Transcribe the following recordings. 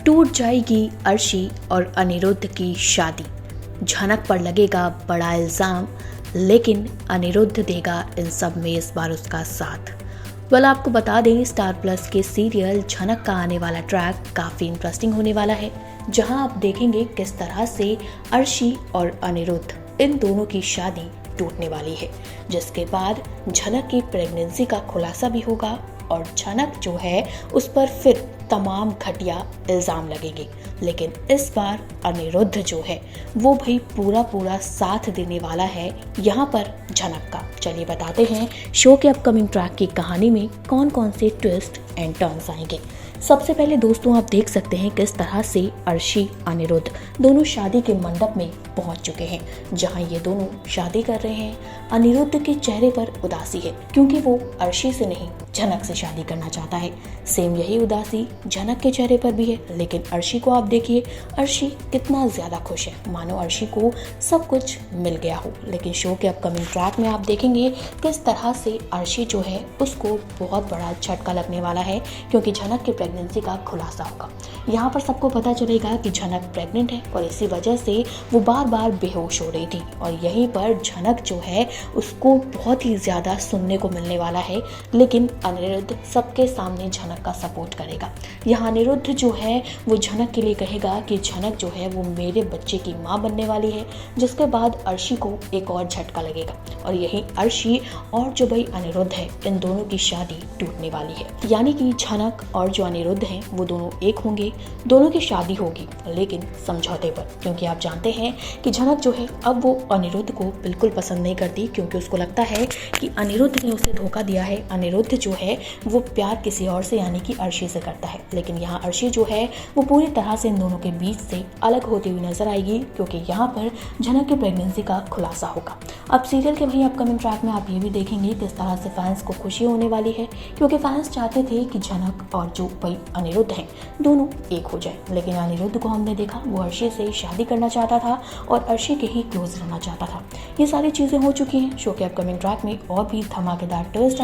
टूट जाएगी अर्शी और अनिरुद्ध की शादी। झनक पर लगेगा बड़ा इल्जाम, लेकिन अनिरुद्ध देगा इन सब में इस बार उसका साथ। आपको बता दें, स्टार प्लस के सीरियल झनक का आने वाला ट्रैक काफी इंटरेस्टिंग होने वाला है, जहां आप देखेंगे किस तरह से अर्शी और अनिरुद्ध इन दोनों की शादी टूटने वाली है, जिसके बाद झनक की प्रेगनेंसी का खुलासा भी होगा और झनक जो है उस पर फिर तमाम घटिया इल्जाम लगेंगे। लेकिन इस बार अनिरुद्ध जो है वो भाई पूरा साथ देने वाला है यहाँ पर झनक का। चलिए बताते हैं शो के अपकमिंग ट्रैक की कहानी में कौन कौन से ट्विस्ट एंड टर्न्स आएंगे। सबसे पहले दोस्तों, आप देख सकते हैं किस तरह से अर्शी अनिरुद्ध दोनों शादी के मंडप में पहुंच चुके हैं, जहां ये दोनों शादी कर रहे हैं। अनिरुद्ध के चेहरे पर उदासी है, क्योंकि वो अर्शी से नहीं झनक से शादी करना चाहता है। सेम यही उदासी झनक के चेहरे पर भी है, लेकिन अर्शी को आप देखिए, अर्शी कितना ज्यादा खुश है, मानो अर्शी को सब कुछ मिल गया हो। लेकिन शो के अपकमिंग ट्रैक में आप देखेंगे किस तरह से अर्शी जो है उसको बहुत बड़ा झटका लगने वाला है, क्योंकि झनक के प्रेगनेंसी का खुलासा होगा। यहाँ पर सबको पता चलेगा कि झनक प्रेग्नेंट है और इसी वजह से वो बार बार बेहोश हो रही थी, और यहीं पर झनक जो है उसको बहुत ही ज्यादा सुनने को मिलने वाला है। लेकिन अनिरुद्ध सबके सामने झनक का सपोर्ट करेगा। यहाँ अनिरुद्ध जो है वो झनक के लिए कहेगा कि झनक जो है वो मेरे बच्चे की माँ बनने वाली है, जिसके बाद अर्शी को एक और झटका लगेगा, और यही अर्शी और जो भाई अनिरुद्ध है इन दोनों की शादी टूटने वाली है। यानी कि झनक और जो अनिरुद्ध हैं वो दोनों एक होंगे, दोनों की शादी होगी, लेकिन समझौते पर, क्योंकि आप जानते हैं कि झनक जो है अब वो अनिरुद्ध को बिल्कुल पसंद नहीं करती, क्योंकि उसको लगता है कि अनिरुद्ध ने उसे धोखा दिया है। अनिरुद्ध जो है वो प्यार किसी और से यानी कि अर्शी से करता है। लेकिन यहाँ अर्शी जो है वो पूरी तरह से इन दोनों के बीच से अलग होती हुई नजर आएगी, क्योंकि यहाँ पर झनक की प्रेगनेंसी का खुलासा होगा। अब सीरियल के वही अपकमिंग ट्रैक में आप ये भी देखेंगे किस तरह से फैंस को खुशी होने वाली है, क्योंकि फैंस चाहते थे कि झनक और जो भाई अनिरुद्ध हैं दोनों एक हो जाए। लेकिन अनिरुद्ध को हमने देखा वो अर्शी से शादी करना चाहता था और अर्शी के ही क्लोज रहना चाहता था। ये सारी चीजें हो चुकी हैं। शो के अपकमिंग ट्रैक में और भी धमाकेदार ट्विस्ट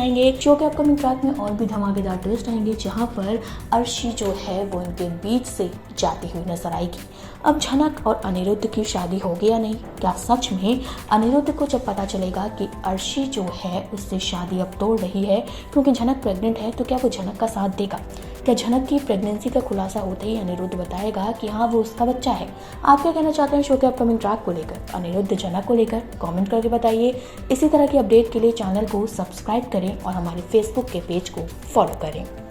आएंगे। जहाँ पर अर्शी जो है वो इनके बीच से जाती हुई नजर आएगी। अब झनक और अनिरुद्ध की शादी होगी या नहीं? क्या सच में अनिरुद्ध को जब पता चलेगा कि अर्शी जो है उससे शादी अब तोड़ रही है क्योंकि झनक प्रेग्नेंट है, तो क्या वो झनक का साथ देगा? क्या झनक की प्रेगनेंसी का खुलासा होते ही अनिरुद्ध बताएगा कि हाँ वो उसका बच्चा है? आप क्या कहना चाहते हैं शो के अपकमिंग ट्रैक को लेकर, अनिरुद्ध झनक को लेकर? कमेंट करके बताइए। इसी तरह की अपडेट के लिए चैनल को सब्सक्राइब करें और हमारे फेसबुक के पेज को फॉलो करें।